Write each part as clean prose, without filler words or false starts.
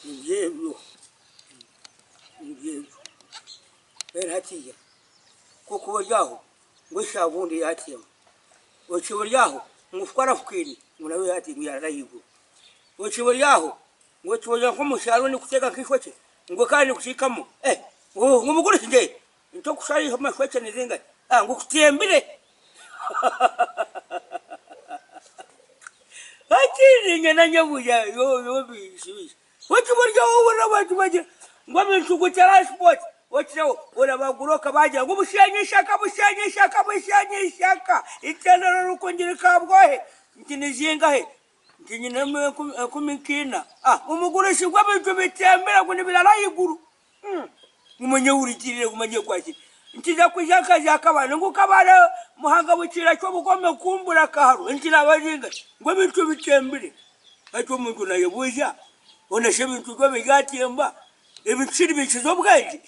Ngiyeyo hatiya kuko baryaho ngo shabundi yatiye wachi baryaho ngo fukara fukini munawe yati yararayigo wachi baryaho ngo tuboja ko musharo ni kuteka kishwache ngo kandi kushikamo ngo mugure nje nto kushari hama shwache nizinga ngo kutembire ati ngena nyabuya yo bishi wachi baryaho wana watu baje ngo bintu cyara sport wachiho ora baguroka baje ngo bushanye shaka itana rukongera kabwahe ntinejenga he ntinyiname kumikina umugurishwa bintu bitembera ngo nibirarayiguru umenye urigirire kumanye kwaki ntiza kujaka jakabana ngo kabara muhanga bucira cyo bugome kumbura kaharo ntira bazinga ngo bintu bitembere ato muntu naye buja ona shebintu ngo bigatemba ebiciri bikizo bwaje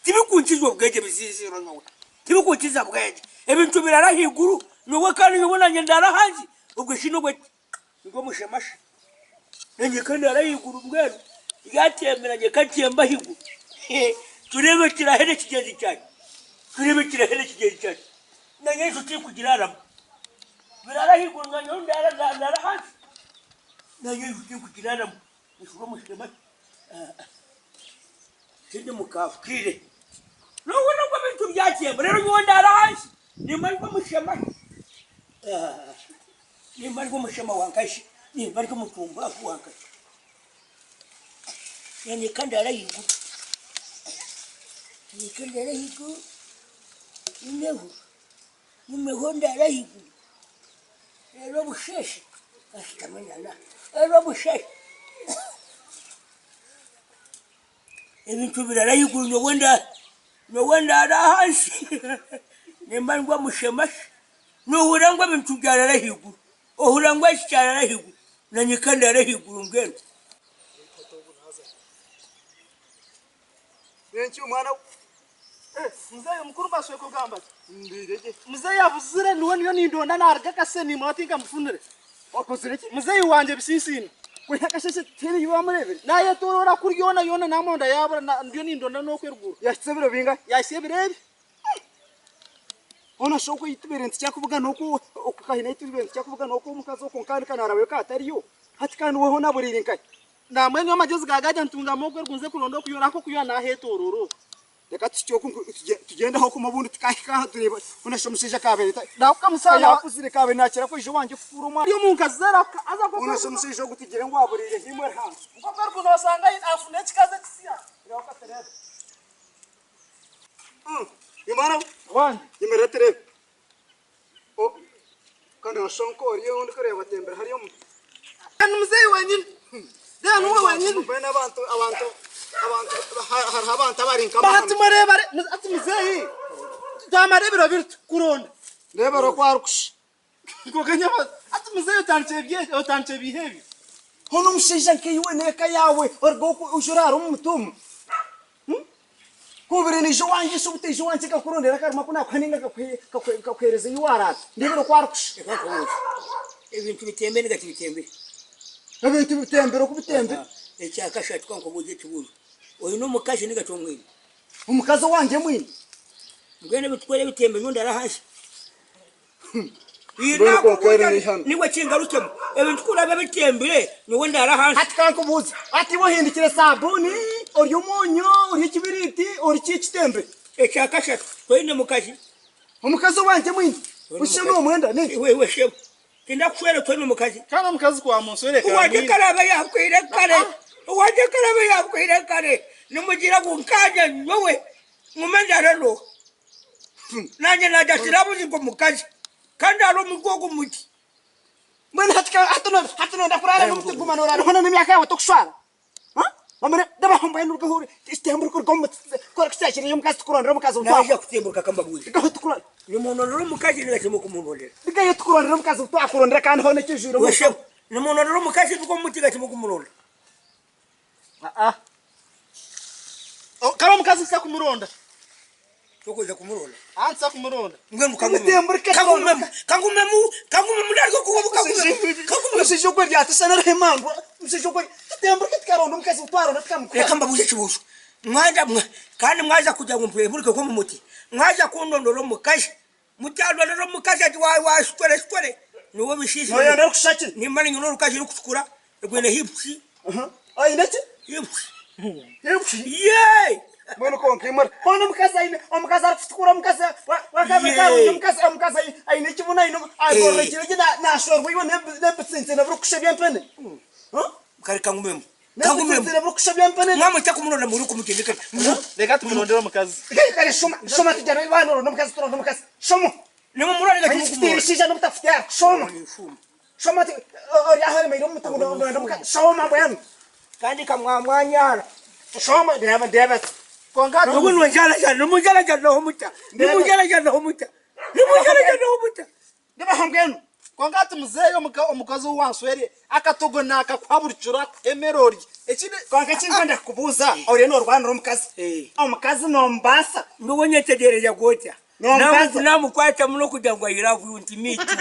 tibikunkizo bwaje biziziro nyawe tibikunkiza bwaje ebintu birarahiguru nowe kandi ubonanye ndara hanzi ubwo shino gwe ngo mushemashe nenye kandi arahiguru bwero yatemberanye katemba higu turebe kirahene kigezi cyane nange tuti kugiraramo birarahiguru nanyo ndara hanzi nange tuti kugiraramo nishuro mushemashe tinde mukafukire nubona ko bintu byatemba rero nyonda arahansi nimari ko mushema nimari ko mushema wankashi nimari ko mutumba wankashi yani kandi arayigu nimehonda arayigu rero busheshe asitamenya rero busheshe ebintu birarayiguru no wenda arahansi nemba mushemashe no urangwa bintu byararahiguru ohurangwa cyararahiguru nanye kandi arahiguru ngeno benchi umwana muzaye mukuru baswe ko gamba ndege muzaye yavuzire niyo nindonda narga kaseni mwatinga mfunire wakozire ki muzaye wanje bisisini kuyakasheshe tene yuwa murebe naye torora kuryona yona namonda yabura ndiyo nindonda no kweruguru yasebiro binga yasebirebe ona shoko yitubirenti cyakuvuga noko okukahina yitubirenti cyakuvuga noko mukazo konkani kana arawe ka atariyo hatikani weho naburire nkai namwe nyo magezi gagaje ntunga mo kwergunze kurondo kuyona ko kuyana hetororo reka tucyoku tugenda ho kumabundi tukahika tureba ona shomusije kabere ndaka musaya yakuzire kabere nakira ko ijo wanje furuma yo munkazera aza ko ona shomusije gutigire ngo aburire himwe hanze ngo kwerguno wasanga afune kikaze kisiya reka terebe imana wan imeretere kana shonko yo ndikare batembera hariyo kandi muzeyi wenyine dano wenyine bena abantu har abantu abarinka bahati marebare ati muzeyi damarebero birtu kuronda rebero kwarukush ngo kanyama ati muzeyi utanche bihevi hono mushisha nkiwe neka yawe orgo ushurara umutumu kubire ni jo wanje subute jo wanje ka kurondera karuma kuna kwaninga ka kwereza yuwarata ndibero kwarukush ebintu bitembe negati bitembe ebintu bitembero kubitembe ecyakashatu kanko buje kibuzo oyo no mukaje nigatomwe umukazo wanje mwini ngene bitwere bitembe nyunda arahashi niwe kingarukemo ebintu kurabe bitembere niwe ndarahashi ati kanko buzi ati bo hindikire sabuni ori umunyo ori kibiriti ori kitembe ecyakashatu twine mukaje umukazo wanje mwini ushino mwenda ni wewe shebo kinda kwere twine mukaje kana mukazi kwa musore kare waje karabe yakwire kare nimugira gunkanya nyowe ngumendara lo nanye najashirabuzi ngo mukaje kandi aro mugogo muti mwana hatuno ndakurara n'umutigumana urara hano n'imyaka yawe tokushwara bamere ndabahomba n'urugo huri istemburuka urugomba kora kisakire yo mukazi tukurondera mukazi utwaje kutemburuka kambaguye gaho tukurara ni muntu rero mukaje nigashimo kumubonera bigaye tukurondera mukazi utwakurondera kandi hone kijuro weshe ni muntu rero mukaje tuko muti gashimo kumurondera kaba mukazi sa kumuronda Chokoza kumurona. Ansa kumuronda. Ngwenu kangumemu ndariko kubuka kangumemu. Usijogwe ryatisa remango. Usijogwe tembre kitkarondo mkazi utwaro natkamukwa. Kamba buje chibusho. Kandi mwaza kujya ngumpebulike ko mumuti. Mwaza kundondoro mukaje. Mutyalwa ndoro mukaje ati wa shwere. Niwo bishishi. No yanda kushaki. Ni mani nyono rukaje rukutukura. Rwene hipsi. Ai nati? Hipsi. Yey. Mano konkimar. Kono mukaza ine, omukaza kutukura mukaza. Wakabikaro mukaza ine kibuna ino. Ai borre kirege na shorwe yo nebutsinze na brukushabya mpene. Kari kangumemu. Kangumemu brukushabya mpene. Mwamo cyakumurona muri kumutendeka. Reka tumunondera mukazi. Kare shoma tujana bano no mukazi turo no mukazi. Shomo. Nimo murarega Tiri shija no mutafutia. Shomo. Shoma ti ahari meiro mutakundo no mukazi. Shoma bwana. Kandi kamwanyara. Shoma deba. Konga no munjala homuta. Ndeba hangenu. Konga tumuzeyo omukazi wanswere akatogona akakwaburicura emerori. Ekide konga kinkwenda kubuza ore no rwanda omukazi. Omukazi no mbasa. Ndubonye tedereja gotya. No mbasa. Namukwata muno kujya ngo ayiravu unti mitu.